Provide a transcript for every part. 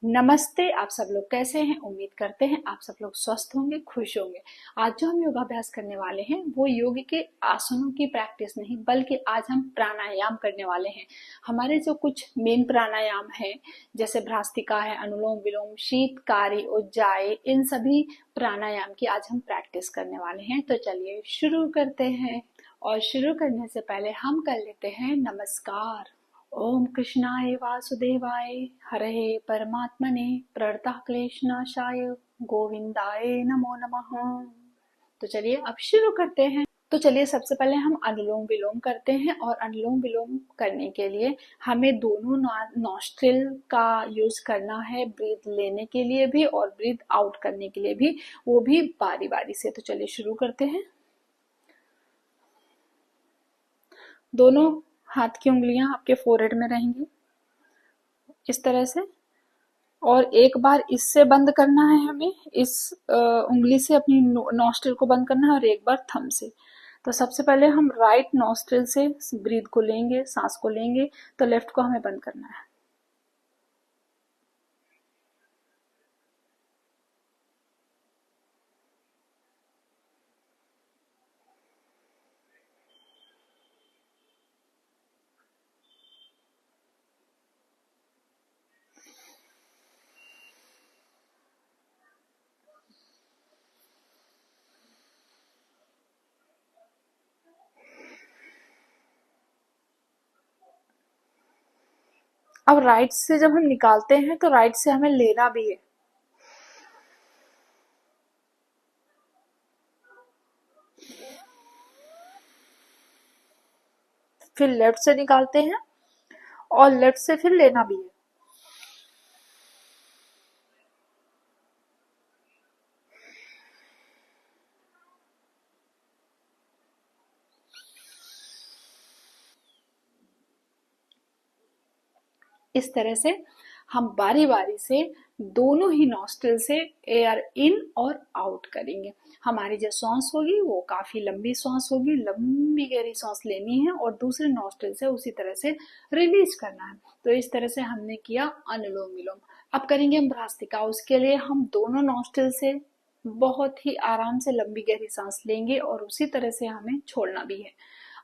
नमस्ते। आप सब लोग कैसे हैं? उम्मीद करते हैं आप सब लोग स्वस्थ होंगे, खुश होंगे। आज जो हम योगाभ्यास करने वाले हैं वो योग के आसनों की प्रैक्टिस नहीं बल्कि आज हम प्राणायाम करने वाले हैं। हमारे जो कुछ मेन प्राणायाम है जैसे भ्रास्तिका है, अनुलोम विलोम, शीतकारी, उज्जाई, इन सभी प्राणायाम की आज हम प्रैक्टिस करने वाले हैं। तो चलिए शुरू करते हैं। और शुरू करने से पहले हम कर लेते हैं नमस्कार। ओम कृष्णाय वासुदेवाय हरये परमात्मने प्रणतः क्लेशनाशाय गोविंदाय नमो नमः। तो चलिए अब शुरू करते हैं। तो चलिए सबसे पहले हम अनुलोम विलोम करते हैं और अनुलोम विलोम करने के लिए हमें दोनों नॉस्ट्रिल का यूज करना है, ब्रीथ लेने के लिए भी और ब्रीथ आउट करने के लिए भी, वो भी बारी बारी से। तो चलिए शुरू करते हैं। दोनों हाथ की उंगलियां आपके फोrehead में रहेंगी इस तरह से, और एक बार इससे बंद करना है हमें, इस उंगली से अपनी नॉस्ट्रिल को बंद करना है और एक बार थंब से। तो सबसे पहले हम राइट नॉस्ट्रिल से ब्रीथ को लेंगे, सांस को लेंगे, तो लेफ्ट को हमें बंद करना है। अब राइट से जब हम निकालते हैं तो राइट से हमें लेना भी है। फिर लेफ्ट से निकालते हैं और लेफ्ट से फिर लेना भी है। इस तरह से हम बारी बारी से दोनों ही नॉस्ट्रिल से एयर इन और आउट करेंगे। हमारी जो सांस होगी वो काफी लंबी सांस होगी, लंबी गहरी सांस लेनी है और दूसरे नॉस्ट्रिल से उसी तरह से रिलीज करना है। तो इस तरह से हमने किया अनुलोम विलोम। अब करेंगे हम भ्रास्तिका। उसके लिए हम दोनों नॉस्ट्रिल से बहुत ही आराम से लंबी गहरी सांस लेंगे और उसी तरह से हमें छोड़ना भी है।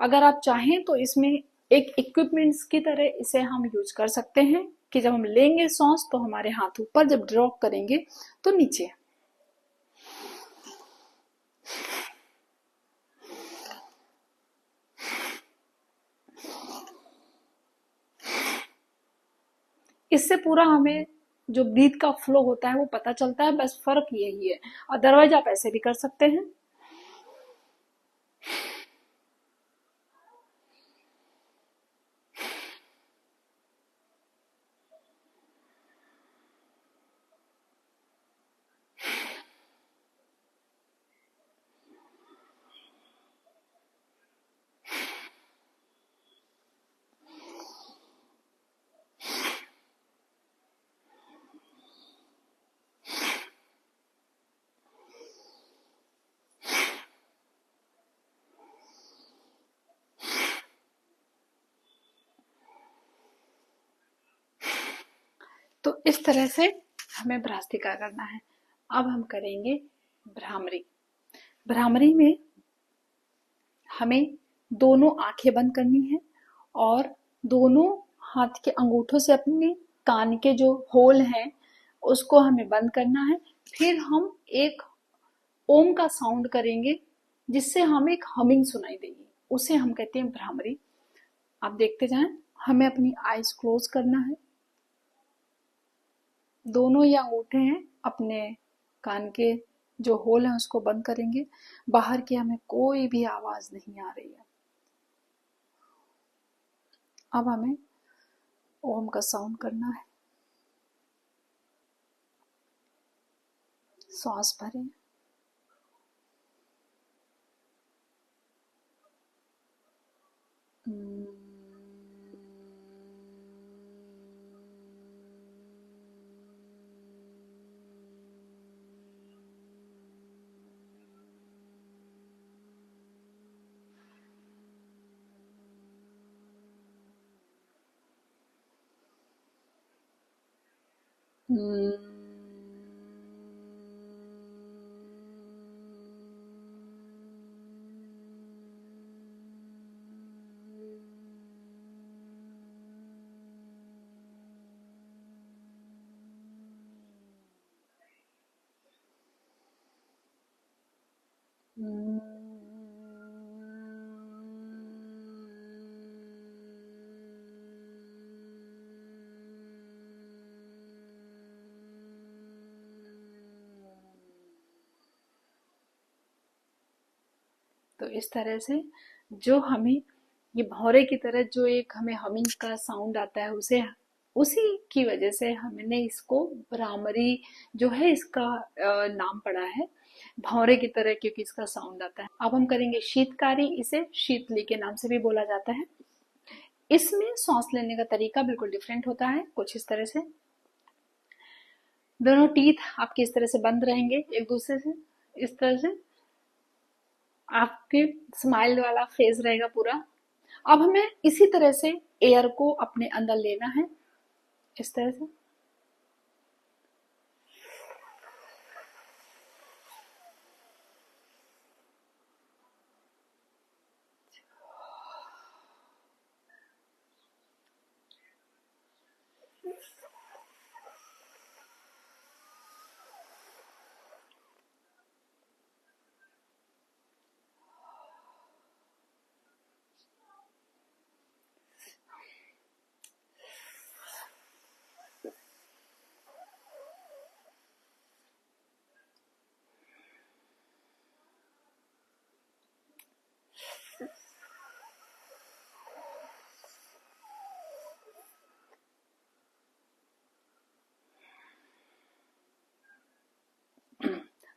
अगर आप चाहें तो इसमें एक इक्विपमेंट्स की तरह इसे हम यूज कर सकते हैं कि जब हम लेंगे सांस तो हमारे हाथ ऊपर, जब ड्रॉप करेंगे तो नीचे। इससे पूरा हमें जो ब्रीथ का फ्लो होता है वो पता चलता है, बस फर्क यही है। अदरवाइज आप ऐसे भी कर सकते हैं। तो इस तरह से हमें भ्रास्तिका करना है। अब हम करेंगे भ्रामरी। भ्रामरी में हमें दोनों आंखें बंद करनी है और दोनों हाथ के अंगूठों से अपने कान के जो होल हैं उसको हमें बंद करना है। फिर हम एक ओम का साउंड करेंगे जिससे हमें एक हमिंग सुनाई देगी, उसे हम कहते हैं भ्रामरी। आप देखते जाएं। हमें अपनी आईज क्लोज करना है, दोनों ही अंगूठे हैं अपने कान के जो होल है उसको बंद करेंगे। बाहर की हमें कोई भी आवाज नहीं आ रही है। अब हमें ओम का साउंड करना है। सांस भरें, तो इस तरह से जो हमें ये भौरे की तरह जो एक हमें हमिंग का साउंड आता है, उसे उसी की वजह से हमने इसको भ्रामरी जो है इसका नाम पड़ा है भौरे की तरह, क्योंकि इसका साउंड आता है। अब हम करेंगे शीतकारी, इसे शीतली के नाम से भी बोला जाता है। इसमें सांस लेने का तरीका बिल्कुल डिफरेंट होता है, कुछ इस तरह से। दोनों टीथ आपके इस तरह से बंद रहेंगे एक दूसरे से, इस तरह से आपके स्माइल वाला फेस रहेगा पूरा। अब हमें इसी तरह से एयर को अपने अंदर लेना है, इस तरह से।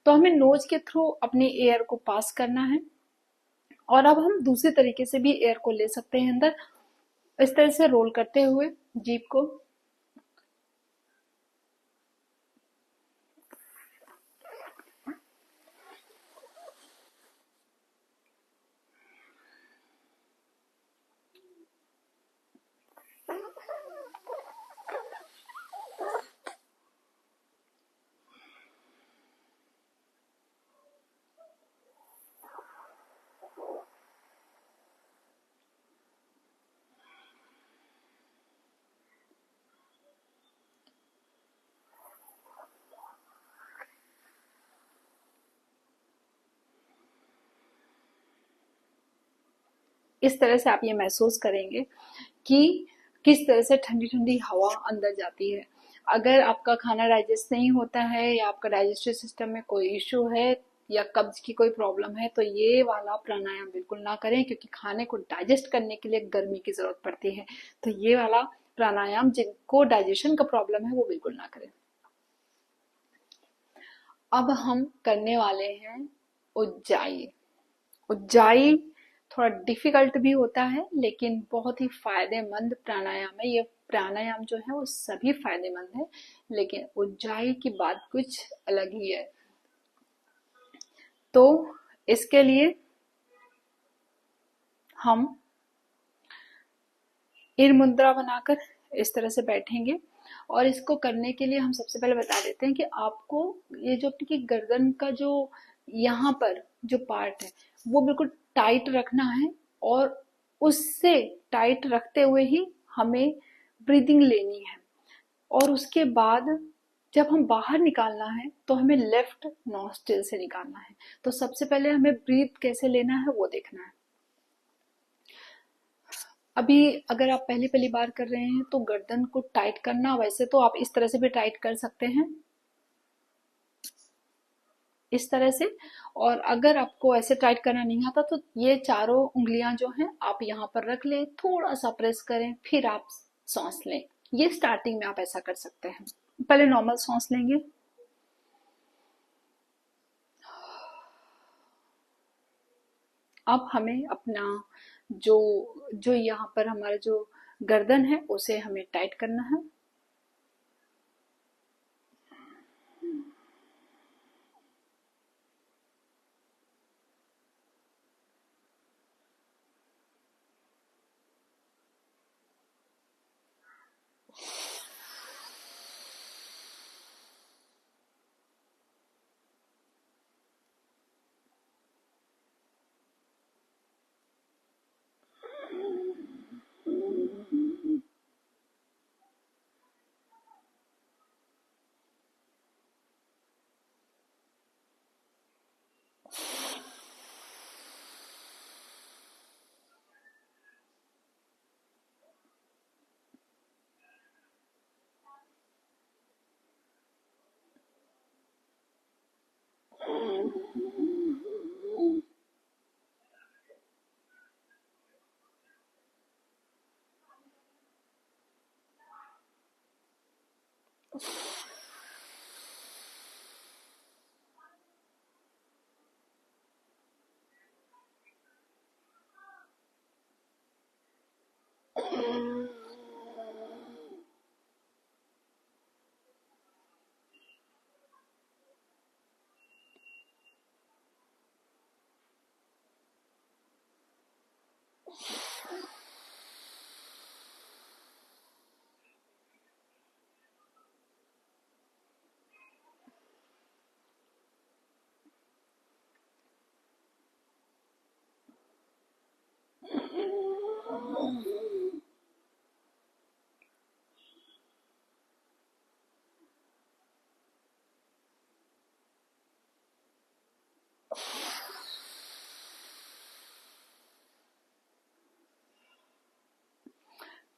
तो हमें नोज के थ्रू अपने एयर को पास करना है, और अब हम दूसरे तरीके से भी एयर को ले सकते हैं अंदर, इस तरह से रोल करते हुए जीभ को। इस तरह से आप ये महसूस करेंगे कि किस तरह से ठंडी ठंडी हवा अंदर जाती है। अगर आपका खाना डाइजेस्ट नहीं होता है, या आपका डाइजेस्टिव सिस्टम में कोई इश्यू है, या कब्ज की कोई प्रॉब्लम है, तो ये वाला प्राणायाम बिल्कुल ना करें, क्योंकि खाने को डाइजेस्ट करने के लिए गर्मी की जरूरत पड़ती है। तो ये वाला प्राणायाम जिनको डाइजेशन का प्रॉब्लम है वो बिल्कुल ना करें। अब हम करने वाले हैं उज्जाई। उज्जाई थोड़ा डिफिकल्ट भी होता है, लेकिन बहुत ही फायदेमंद प्राणायाम है। ये प्राणायाम जो है वो सभी फायदेमंद है, लेकिन उज्जाई की बात कुछ अलग ही है। तो इसके लिए हम ईर मुद्रा बनाकर इस तरह से बैठेंगे, और इसको करने के लिए हम सबसे पहले बता देते हैं कि आपको ये जो आपकी गर्दन का जो यहाँ पर जो पार्ट है वो बिल्कुल टाइट रखना है, और उससे टाइट रखते हुए ही हमें ब्रीदिंग लेनी है। और उसके बाद जब हम बाहर निकालना है तो हमें लेफ्ट नॉस्ट्रिल से निकालना है। तो सबसे पहले हमें ब्रीथ कैसे लेना है वो देखना है। अभी अगर आप पहली पहली बार कर रहे हैं तो गर्दन को टाइट करना, वैसे तो आप इस तरह से भी टाइट कर सकते हैं, इस तरह से। और अगर आपको ऐसे टाइट करना नहीं आता तो ये चारों उंगलियां जो हैं आप यहाँ पर रख लें, थोड़ा सा प्रेस करें, फिर आप सांस लें। ये स्टार्टिंग में आप ऐसा कर सकते हैं। पहले नॉर्मल सांस लेंगे। अब हमें अपना जो जो यहाँ पर हमारा जो गर्दन है उसे हमें टाइट करना है।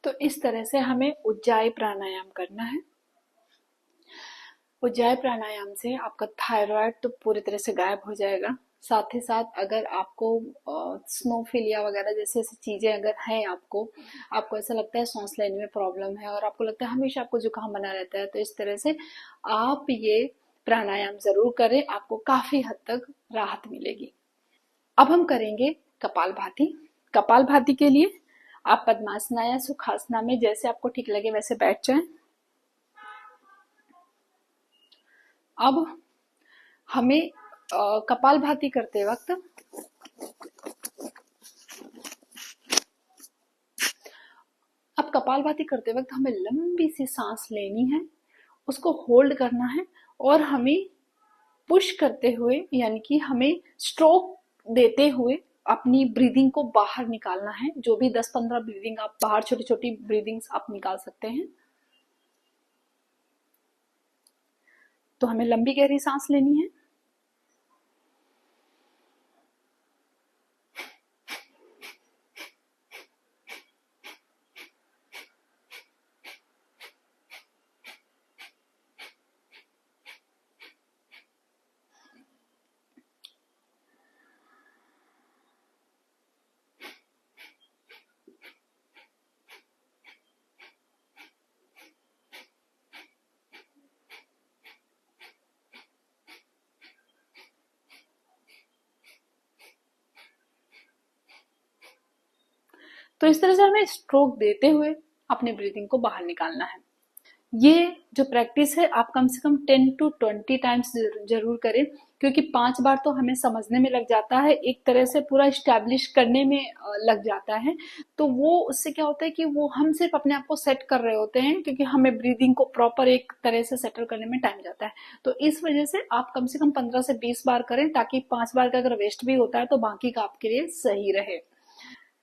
तो इस तरह से हमें उज्जाई प्राणायाम करना है। उज्जाई प्राणायाम से आपका थायराइड तो पूरी तरह से गायब हो जाएगा। साथ ही साथ अगर आपको स्नोफिलिया वगैरह जैसे ऐसी चीजें अगर हैं, आपको ऐसा लगता है सांस लेने में प्रॉब्लम है और आपको लगता है हमेशा आपको जुकाम बना रहता है, तो इस तरह से आप ये प्राणायाम जरूर करें, आपको काफी हद तक राहत मिलेगी। अब हम करेंगे कपालभाति। कपालभाति के लिए आप पद्मासना या सुखासना में जैसे आपको ठीक लगे वैसे बैठ जाएं। अब हमें कपालभाति करते वक्त हमें लंबी सी सांस लेनी है, उसको होल्ड करना है और हमें पुश करते हुए यानी कि हमें स्ट्रोक देते हुए अपनी ब्रीदिंग को बाहर निकालना है। जो भी 10-15 ब्रीदिंग आप बाहर छोटी छोटी ब्रीदिंग्स आप निकाल सकते हैं। तो हमें लंबी गहरी सांस लेनी है। तो इस तरह से हमें स्ट्रोक देते हुए अपनी ब्रीदिंग को बाहर निकालना है। ये जो प्रैक्टिस है आप कम से कम 10 to 20 टाइम्स जरूर करें, क्योंकि 5 बार तो हमें समझने में लग जाता है, एक तरह से पूरा स्टैब्लिश करने में लग जाता है। तो वो उससे क्या होता है कि वो हम सिर्फ अपने आप को सेट कर रहे होते हैं, क्योंकि हमें ब्रीदिंग को प्रॉपर एक तरह से सेटल करने में टाइम जाता है। तो इस वजह से आप कम से कम 15 से 20 बार करें, ताकि 5 बार का अगर वेस्ट भी होता है तो बाकी का आपके लिए सही रहे।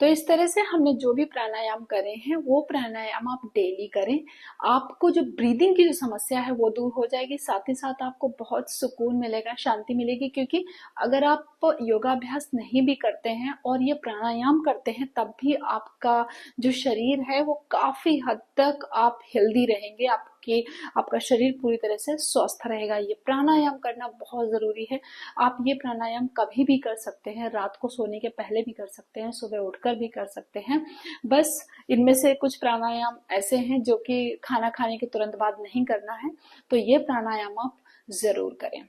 तो इस तरह से हमने जो भी प्राणायाम करे हैं वो प्राणायाम आप डेली करें। आपको जो ब्रीदिंग की जो समस्या है वो दूर हो जाएगी, साथ ही साथ आपको बहुत सुकून मिलेगा, शांति मिलेगी। क्योंकि अगर आप योगाभ्यास नहीं भी करते हैं और ये प्राणायाम करते हैं तब भी आपका जो शरीर है वो काफी हद तक आप हेल्दी रहेंगे, आपका शरीर पूरी तरह से स्वस्थ रहेगा। ये प्राणायाम करना बहुत जरूरी है। आप ये प्राणायाम कभी भी कर सकते हैं, रात को सोने के पहले भी कर सकते हैं, सुबह उठकर भी कर सकते हैं। बस इनमें से कुछ प्राणायाम ऐसे हैं जो कि खाना खाने के तुरंत बाद नहीं करना है, तो ये प्राणायाम आप जरूर करें।